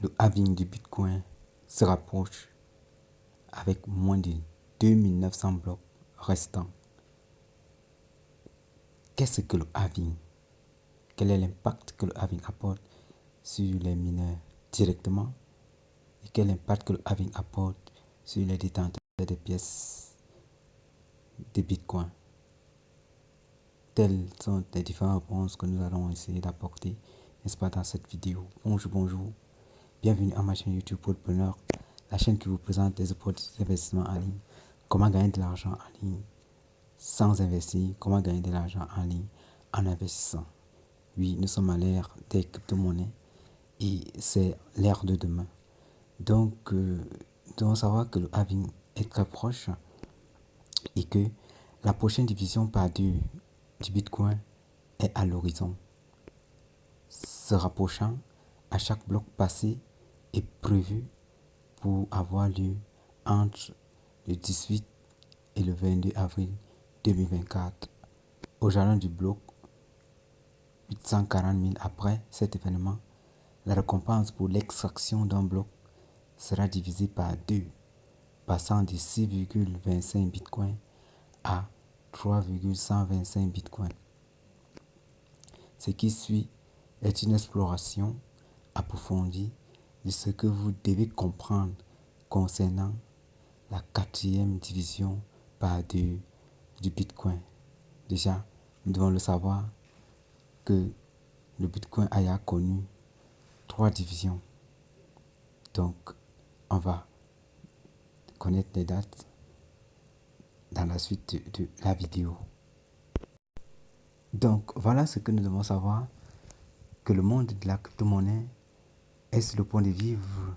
Le halving du Bitcoin se rapproche avec moins de 2900 blocs restants. Qu'est-ce que le halving? Quel est l'impact que le halving apporte sur les mineurs directement? Et quel impact que le halving apporte sur les détenteurs des pièces de Bitcoin? Telles sont les différentes réponses que nous allons essayer d'apporter, n'est-ce pas, dans cette vidéo. Bonjour. Bienvenue à ma chaîne YouTube Podpreneur, la chaîne qui vous présente les opportunités d'investissement en ligne, comment gagner de l'argent en ligne sans investir, comment gagner de l'argent en ligne en investissant. Oui, nous sommes à l'ère des crypto-monnaies et c'est l'ère de demain. Donc, nous devons savoir que le halving est très proche et que la prochaine division par deux du Bitcoin est à l'horizon. Se rapprochant, à chaque bloc passé est prévu pour avoir lieu entre le 18 et le 22 avril 2024. Au jalon du bloc, 840 000 après cet événement, la récompense pour l'extraction d'un bloc sera divisée par deux, passant de 6,25 bitcoins à 3,125 bitcoins. Ce qui suit est une exploration approfondie de ce que vous devez comprendre concernant la quatrième division par deux du Bitcoin. Déjà, nous devons le savoir que le Bitcoin a connu 3 divisions. Donc, on va connaître les dates dans la suite de la vidéo. Donc, voilà ce que nous devons savoir, que le monde de la crypto-monnaie est sur le point de vivre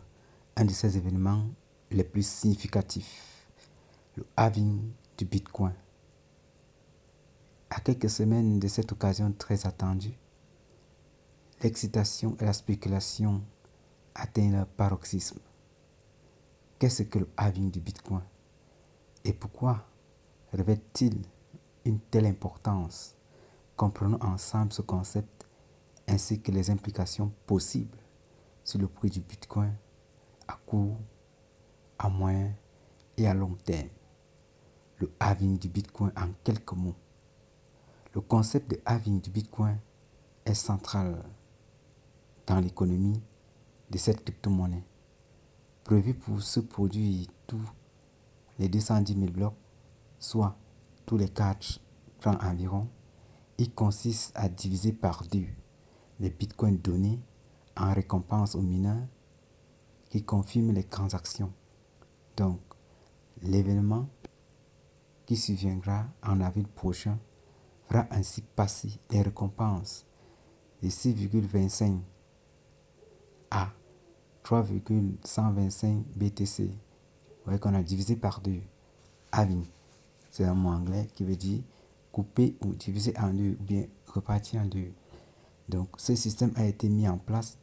un de ces événements les plus significatifs, le halving du Bitcoin. À quelques semaines de cette occasion très attendue, l'excitation et la spéculation atteignent leur paroxysme. Qu'est-ce que le halving du Bitcoin? Et pourquoi revêt-il une telle importance? Comprenons ensemble ce concept ainsi que les implications possibles sur le prix du Bitcoin à court, à moyen et à long terme. Le halving du Bitcoin en quelques mots. Le concept de halving du Bitcoin est central dans l'économie de cette crypto-monnaie. Prévu pour se produire tous les 210 000 blocs, soit tous les 4 ans environ, il consiste à diviser par deux les bitcoins donnés en récompense aux mineurs qui confirment les transactions. Donc, l'événement qui surviendra en avril prochain fera ainsi passer les récompenses de 6,25 à 3,125 BTC. Vous voyez qu'on a divisé par deux. Halving, c'est un mot anglais qui veut dire couper ou diviser en deux ou bien repartir en deux. Donc, ce système a été mis en place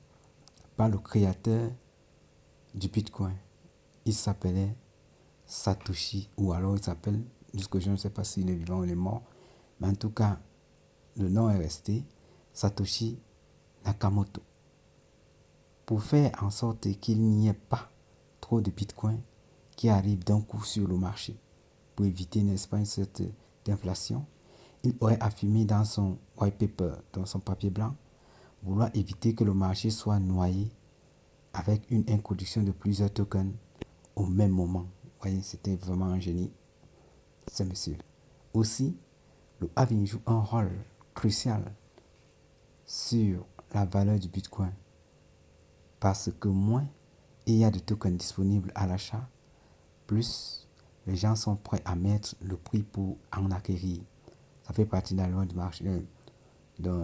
par le créateur du Bitcoin. Il s'appelait Satoshi, ou alors il s'appelle, jusque je ne sais pas s'il est vivant ou il est mort, mais en tout cas, le nom est resté Satoshi Nakamoto. Pour faire en sorte qu'il n'y ait pas trop de Bitcoin qui arrivent d'un coup sur le marché, pour éviter, n'est-ce pas, une certaine inflation, il aurait affirmé dans son white paper, dans son papier blanc, vouloir éviter que le marché soit noyé avec une introduction de plusieurs tokens au même moment. Vous voyez, c'était vraiment un génie, ce monsieur. Aussi, le halving joue un rôle crucial sur la valeur du Bitcoin parce que moins il y a de tokens disponibles à l'achat, plus les gens sont prêts à mettre le prix pour en acquérir. Ça fait partie de la loi du marché,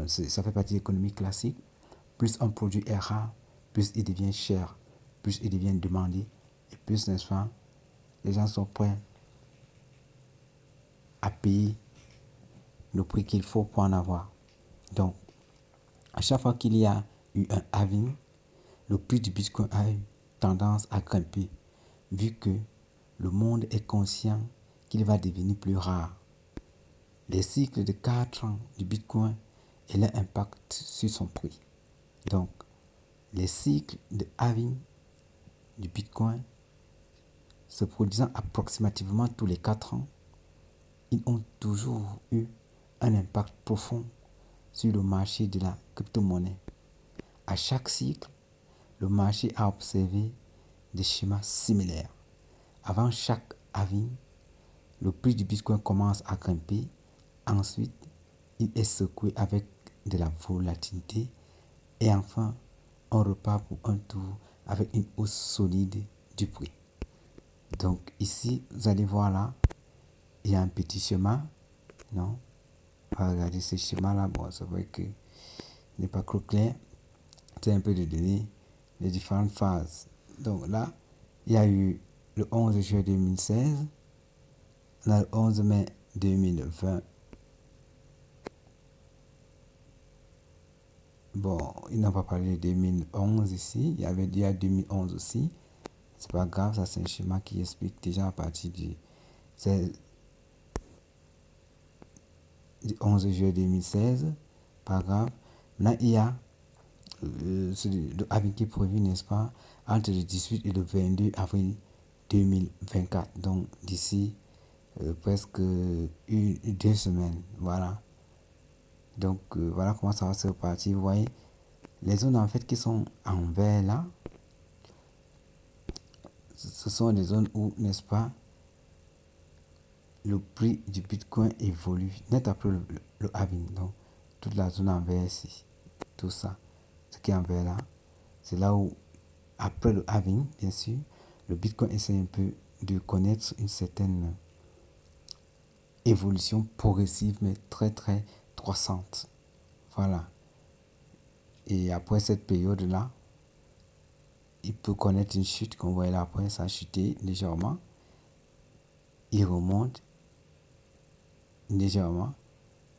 ça fait partie de l'économie classique. Plus un produit est rare, plus il devient cher, plus il devient demandé, et plus, n'est-ce pas, les gens sont prêts à payer le prix qu'il faut pour en avoir. Donc, à chaque fois qu'il y a eu un halving, le prix du Bitcoin a eu tendance à grimper, vu que le monde est conscient qu'il va devenir plus rare. Les cycles de 4 ans du Bitcoin et leur impact sur son prix. Donc, les cycles de halving du Bitcoin se produisant approximativement tous les 4 ans, ils ont toujours eu un impact profond sur le marché de la crypto-monnaie. À chaque cycle, le marché a observé des schémas similaires. Avant chaque halving, le prix du Bitcoin commence à grimper. Ensuite, il est secoué avec de la volatilité. Et enfin, on repart pour un tour avec une hausse solide du prix. Donc ici, vous allez voir là, il y a un petit schéma. Non? Regardez ce schéma-là. Bon, c'est vrai que n'est pas trop clair. C'est un peu de donner les différentes phases. Donc là, il y a eu le 11 juillet 2016, là, le 11 mai 2020. Bon, il n'a pas parlé de 2011 ici. Il y avait déjà 2011 aussi. C'est pas grave, ça c'est un schéma qui explique déjà à partir du 11 juillet 2016. Pas grave. Maintenant, il y a le halving qui est prévu, n'est-ce pas, entre le 18 et le 22 avril 2024. Donc d'ici presque 2 semaines. Voilà. Donc voilà comment ça va se repartir. Vous voyez, les zones en fait qui sont en vert là, ce sont des zones où, n'est-ce pas, le prix du Bitcoin évolue net après le halving. Donc toute la zone en vert ici, tout ça, ce qui est en vert là, c'est là où après le halving, bien sûr, le Bitcoin essaie un peu de connaître une certaine évolution progressive, mais très très croissante. Voilà. Et après cette période-là, il peut connaître une chute, qu'on voit là après, ça a chuté légèrement. Il remonte légèrement.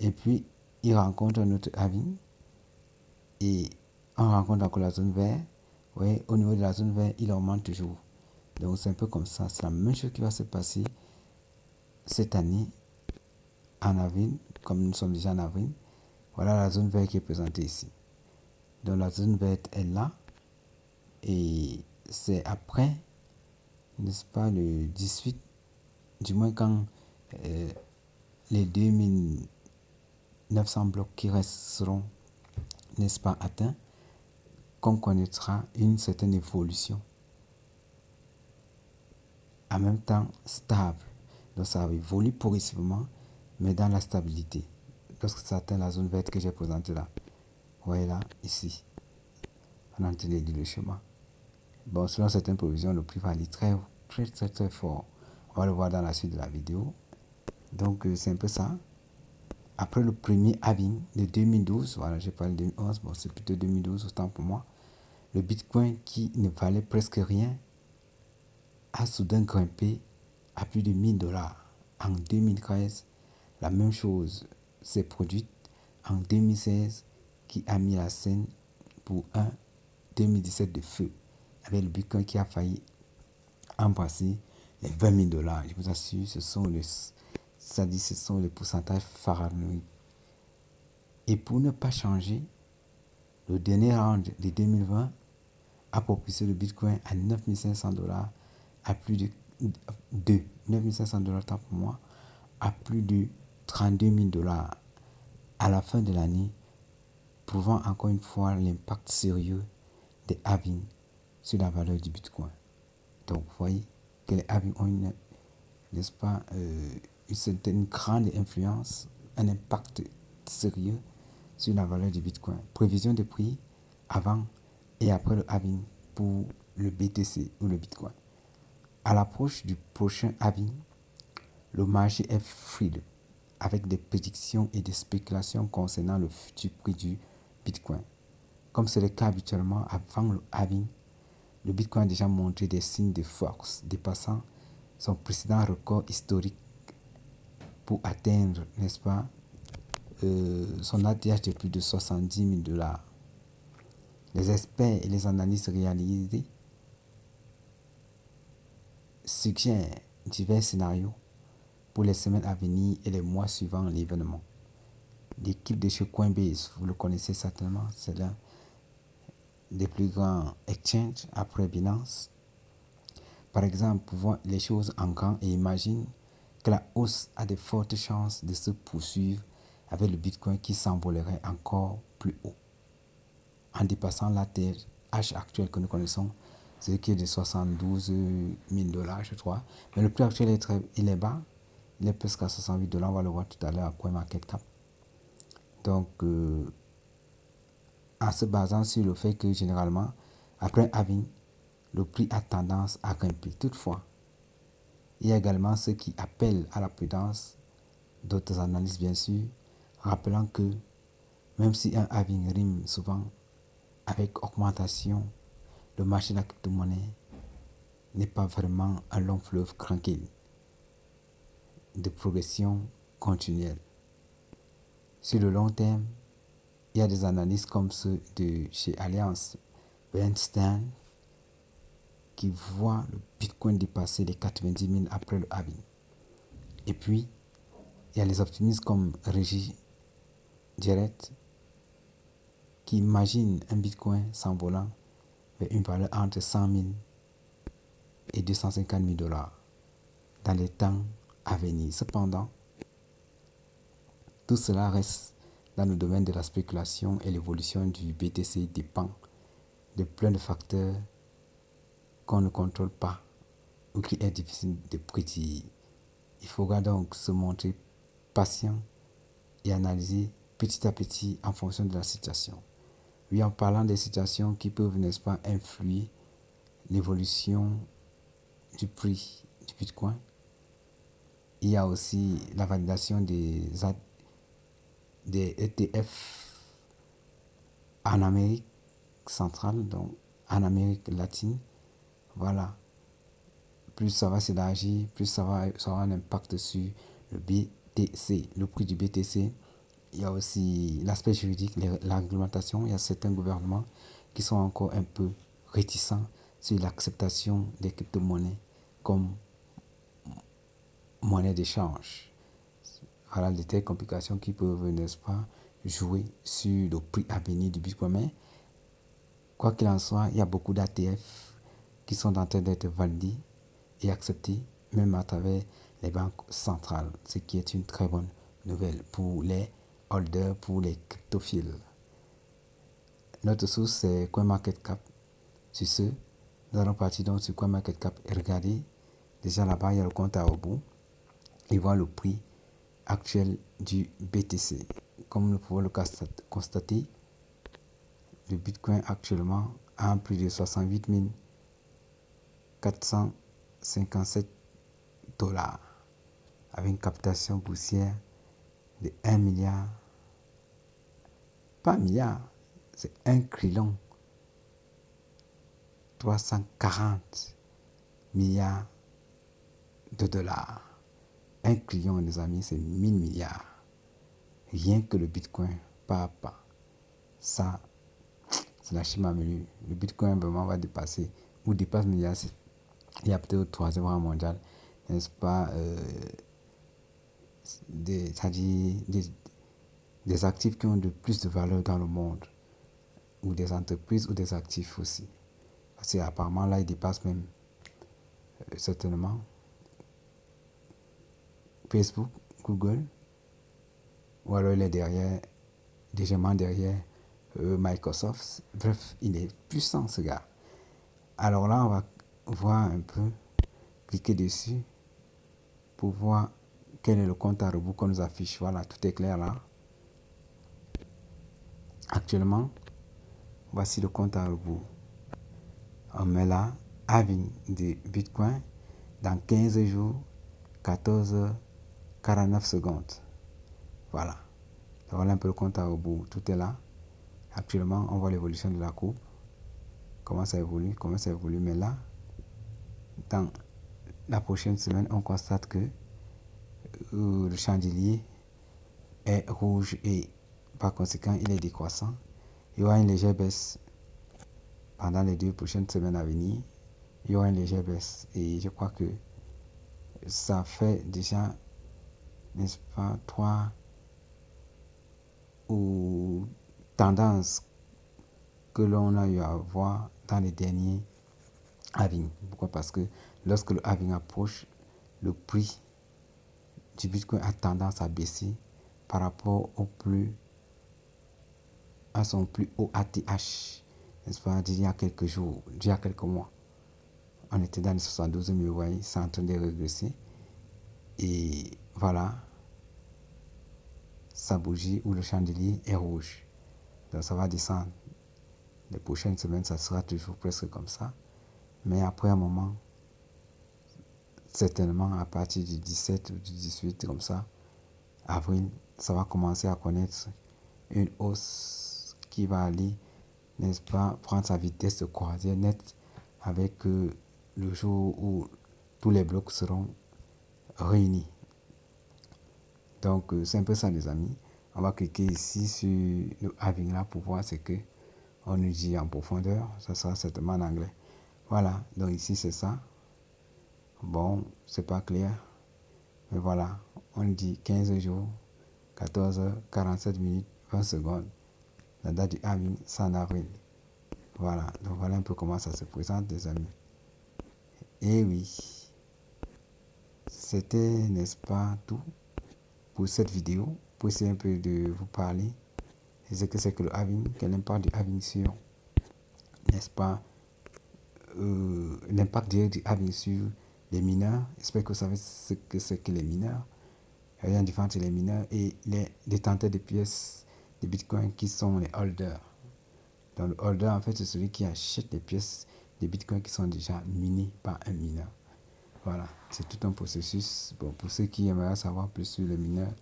Et puis, il rencontre un autre halving. Et on rencontre encore la zone verte. Ouais, au niveau de la zone verte, il augmente toujours. Donc c'est un peu comme ça. C'est la même chose qui va se passer cette année en avril, comme nous sommes déjà en avril. Voilà la zone verte qui est présentée ici. Donc la zone verte est là. Et c'est après, n'est-ce pas, le 18, du moins quand les 2900 blocs qui resteront, n'est-ce pas, atteints, qu'on connaîtra une certaine évolution. En même temps stable. Donc ça évolue progressivement, mais dans la stabilité. Lorsque ça atteint la zone verte que j'ai présentée là. Vous voyez là, ici. On a entendu le schéma. Bon, selon certaines prévisions, le prix va aller très, très, très, très fort. On va le voir dans la suite de la vidéo. Donc, c'est un peu ça. Après le premier halving de 2012, voilà, j'ai parlé de 2011, bon, c'est plutôt 2012, autant pour moi. Le Bitcoin qui ne valait presque rien a soudain grimpé à plus de 1000 $. En 2013, la même chose s'est produite en 2016 qui a mis la scène pour un 2017 de feu avec le Bitcoin qui a failli embrasser les 20 000 $. Je vous assure, ce sont les pourcentages pharaoniques. Et pour ne pas changer, le dernier round de 2020 a propulsé le Bitcoin à 9 500 $, à plus de 9 500 $, tant pour moi, à plus de 32 000 $ à la fin de l'année, prouvant encore une fois l'impact sérieux des halvings sur la valeur du Bitcoin. Donc, vous voyez que les halvings ont n'est-ce pas, une certaine grande influence, un impact sérieux sur la valeur du Bitcoin. Prévision de prix avant et après le halving pour le BTC ou le Bitcoin. À l'approche du prochain halving, le marché est frileux avec des prédictions et des spéculations concernant le futur prix du Bitcoin. Comme c'est le cas habituellement avant le halving, le Bitcoin a déjà montré des signes de force, dépassant son précédent record historique pour atteindre, n'est-ce pas, son ATH de plus de 70 000 $. Les experts et les analystes réalisés suggèrent divers scénarios pour les semaines à venir et les mois suivant l'événement. L'équipe de chez Coinbase, vous le connaissez certainement, c'est là des plus grands exchanges après Binance, par exemple, pour voir les choses en grand et imagine que la hausse a de fortes chances de se poursuivre avec le Bitcoin qui s'envolerait encore plus haut, en dépassant la TH actuelle que nous connaissons, ce qui est de 72 000 dollars, je crois. Mais le prix actuel il est bas, il est presque à 68 dollars, on va le voir tout à l'heure à CoinMarketCap. Donc, en se basant sur le fait que généralement, après un halving, le prix a tendance à grimper. Toutefois, il y a également ceux qui appellent à la prudence, d'autres analystes bien sûr, rappelant que même si un halving rime souvent avec augmentation, le marché de la crypto-monnaie n'est pas vraiment un long fleuve tranquille de progression continuelle. Sur le long terme, il y a des analystes comme ceux de chez Alliance Bernstein qui voient le Bitcoin dépasser les 90 000 après le halving. Et puis, il y a les optimistes comme Régis Direct qui imaginent un Bitcoin s'envolant vers une valeur entre 100 000 et 250 000 dollars dans les temps à venir. Cependant, tout cela reste dans le domaine de la spéculation et l'évolution du BTC dépend de plein de facteurs qu'on ne contrôle pas ou qui est difficile de prédire. Il faudra donc se montrer patient et analyser petit à petit en fonction de la situation. Oui, en parlant des situations qui peuvent, n'est-ce pas, influer l'évolution du prix du Bitcoin, il y a aussi la validation des ETF en Amérique centrale, donc en Amérique latine. Voilà. Plus ça va s'élargir, plus ça aura un impact sur le BTC, le prix du BTC. Il y a aussi l'aspect juridique, la réglementation. Il y a certains gouvernements qui sont encore un peu réticents sur l'acceptation des crypto-monnaies comme monnaie d'échange. Voilà des telles complications qui peuvent, n'est-ce pas, jouer sur le prix à venir du Bitcoin. Mais quoi qu'il en soit, il y a beaucoup d'ATF qui sont en train d'être validés et acceptés, même à travers les banques centrales, ce qui est une très bonne nouvelle pour les holders, pour les cryptophiles. Notre source, c'est CoinMarketCap. Sur ce, nous allons partir donc sur CoinMarketCap et regarder. Déjà là-bas, il y a le compte à rebours et voir le prix actuel du BTC. Comme nous pouvons le constater, le Bitcoin actuellement a un prix de 68 457 dollars avec une captation boursière de 1 milliard, pas un milliard, c'est 1,340 milliards de dollars. 1 trillion, les amis, c'est 1000 milliards. Rien que le Bitcoin, pas à pas. Ça, c'est la chimie à menu. Le Bitcoin vraiment va dépasser, ou dépasse le milliard. Il y a peut-être au troisième rang mondial, n'est-ce pas, c'est-à-dire des actifs qui ont de plus de valeur dans le monde, ou des entreprises ou des actifs aussi. Parce qu'apparemment là, il dépasse même certainement Facebook, Google, ou alors il est derrière, légèrement derrière Microsoft. Bref, il est puissant ce gars. Alors là, on va voir un peu, cliquer dessus pour voir quel est le compte à rebours qu'on nous affiche. Voilà, tout est clair là. Actuellement, voici le compte à rebours. On met là, halving de Bitcoin dans 15 jours, 14 heures, 49 secondes. Voilà. Voilà un peu le compte à rebours. Tout est là. Actuellement, on voit l'évolution de la courbe. Comment ça évolue. Mais là, dans la prochaine semaine, on constate que le chandelier est rouge et par conséquent, il est décroissant. Il y aura une légère baisse pendant les 2 prochaines semaines à venir. Il y aura une légère baisse. Et je crois que ça fait déjà, n'est-ce pas, 3 ou tendances que l'on a eu à voir dans les derniers halvings. Pourquoi? Parce que lorsque le halving approche, le prix du Bitcoin a tendance à baisser par rapport à son plus haut ATH, n'est-ce pas, d'il y a quelques jours, d'il y a quelques mois. On était dans les 72 000, vous voyez, c'est en train de régresser. Et voilà, sa bougie ou le chandelier est rouge. Donc ça va descendre. Les prochaines semaines, ça sera toujours presque comme ça. Mais après un moment, certainement à partir du 17 ou du 18, comme ça, avril, ça va commencer à connaître une hausse qui va aller, n'est-ce pas, prendre sa vitesse de croisière nette avec le jour où tous les blocs seront réunis. Donc, c'est un peu ça, les amis. On va cliquer ici sur le halving là pour voir ce que on nous dit en profondeur. Ça sera certainement en anglais. Voilà, donc ici c'est ça. Bon, c'est pas clair. Mais voilà, on dit 15 jours, 14 heures, 47 minutes, 20 secondes. La date du halving, c'est en avril. Voilà, donc voilà un peu comment ça se présente, les amis. Et oui, c'était, n'est-ce pas, tout pour cette vidéo. Pour essayer un peu de vous parler de ce que c'est que le halving, quel impact du halving sur, n'est-ce pas, l'impact direct du halving sur les mineurs. J'espère que vous savez ce que c'est que les mineurs. Il y a une différence entre les mineurs et les détenteurs de pièces de Bitcoin qui sont les holders. Donc le holder, en fait, c'est celui qui achète les pièces de Bitcoin qui sont déjà minées par un mineur. Voilà, c'est tout un processus. Bon, pour ceux qui aimeraient savoir plus sur le mineur,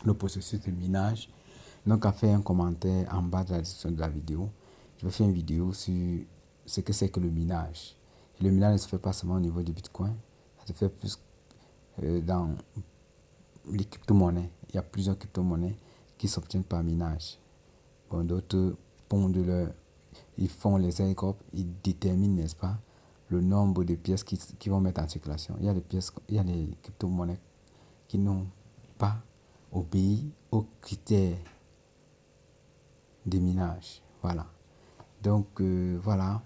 le processus de minage, donc à faire un commentaire en bas de la description de la vidéo. Je vais faire une vidéo sur ce que c'est que le minage. Et le minage ne se fait pas seulement au niveau du Bitcoin, ça se fait plus dans les crypto-monnaies. Il y a plusieurs crypto-monnaies qui s'obtiennent par minage. Bon, d'autres ils font les airdrops, ils déterminent, n'est-ce pas, le nombre de pièces qui vont mettre en circulation. Il y a des crypto-monnaies qui n'ont pas obéi aux critères de minage. Voilà. Donc, voilà.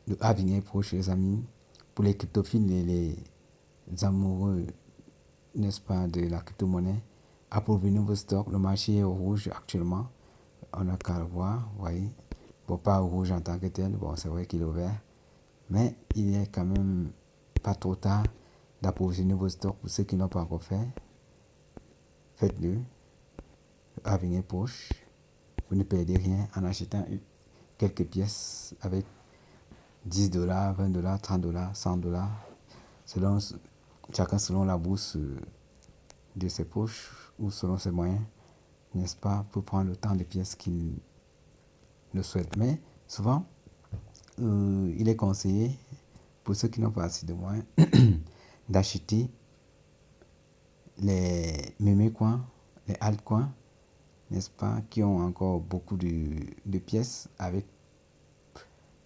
Le halving est proche, les amis. Pour les cryptophiles et les amoureux, n'est-ce pas, de la crypto-monnaie, approuvez vos stocks. Le marché est au rouge actuellement. On n'a qu'à le voir, vous voyez. Bon, pas au rouge en tant que tel. Bon, c'est vrai qu'il est ouvert. Mais il est quand même pas trop tard d'approvisionner vos stocks. Pour ceux qui n'ont pas encore fait, faites-le. Le halving est proche. Vous ne perdez rien en achetant quelques pièces avec 10 $, 20 $, 30 $, 100 $. Chacun selon la bourse de ses poches ou selon ses moyens, n'est-ce pas, pour prendre le temps de pièces qu'il le souhaite. Mais souvent, il est conseillé, pour ceux qui n'ont pas assez de moyens, d'acheter les mémé coins, les altcoins, n'est-ce pas, qui ont encore beaucoup de pièces avec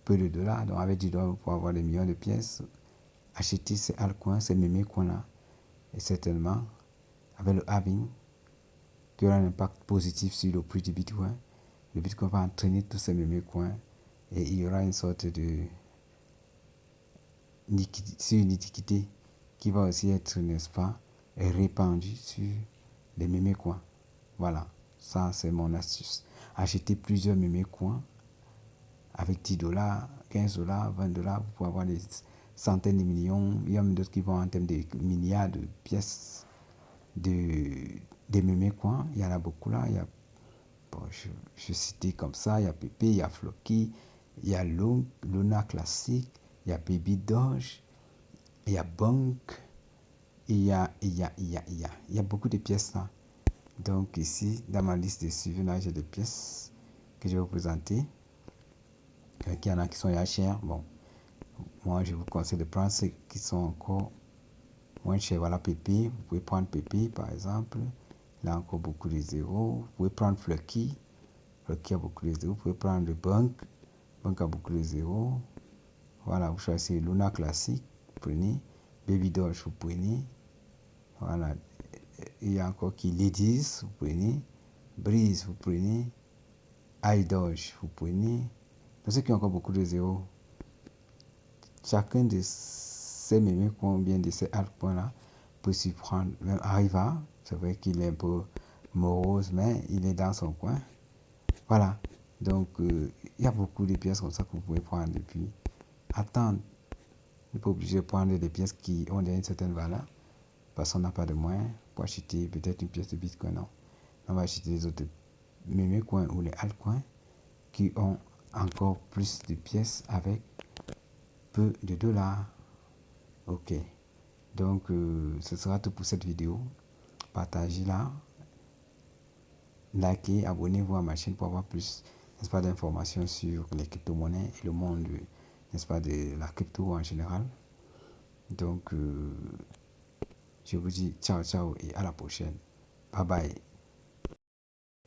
peu de dollars. Donc avec 10 $, pour avoir des millions de pièces, acheter ces altcoins, ces mémé coins-là, et certainement, avec le halving, qui aura un impact positif sur le prix du Bitcoin. Le Bitcoin va entraîner tous ces mémé coins et il y aura une sorte de liquidité qui va aussi être, n'est-ce pas, répandue sur les mémé coins. Voilà, ça c'est mon astuce. Acheter plusieurs mémé coins avec 10 $, 15 $, 20 $, vous pouvez avoir des centaines de millions. Il y a même d'autres qui vont en termes de milliards de pièces des mémé coins. Il y en a beaucoup là. Il y a, bon, je citais comme ça, il y a PP, il y a Floki, il y a Luna Classic, il y a Baby Doge, il y a Bank, il y a beaucoup de pièces là. Donc ici, dans ma liste de suivi, là, j'ai des pièces que je vais vous présenter. Il y en a qui sont chers. Bon, moi je vous conseille de prendre ceux qui sont encore moins chers. Voilà, PP, vous pouvez prendre PP par exemple. Il a encore beaucoup de zéros. Vous pouvez prendre Floki. Floki a beaucoup de zéros. Vous pouvez prendre le Bank. Bank a beaucoup de zéros. Voilà, vous choisissez Luna Classic, vous prenez. Baby Doge, vous prenez. Voilà. Il y a encore qui Ladies, vous prenez. Breeze, vous prenez. iDoge, vous prenez. Dans ceux qui ont encore beaucoup de zéros, chacun de ces mêmes coins ou bien de ces altcoins là peut s'y prendre. Même Arriva, c'est vrai qu'il est un peu morose, mais il est dans son coin. Voilà. Donc, il y a beaucoup de pièces comme ça que vous pouvez prendre et puis attendre. Vous n'êtes pas obligé de prendre des pièces qui ont une certaine valeur parce qu'on n'a pas de moyens pour acheter peut-être une pièce de Bitcoin. Non. On va acheter les autres mêmes coins ou les altcoins qui ont encore plus de pièces avec peu de dollars. Ok. Donc, ce sera tout pour cette vidéo. Partagez-la, likez, abonnez-vous à ma chaîne pour avoir plus, n'est-ce pas, d'informations sur les crypto-monnaies et le monde, n'est-ce pas, de la crypto en général. Donc, je vous dis ciao, ciao et à la prochaine. Bye bye.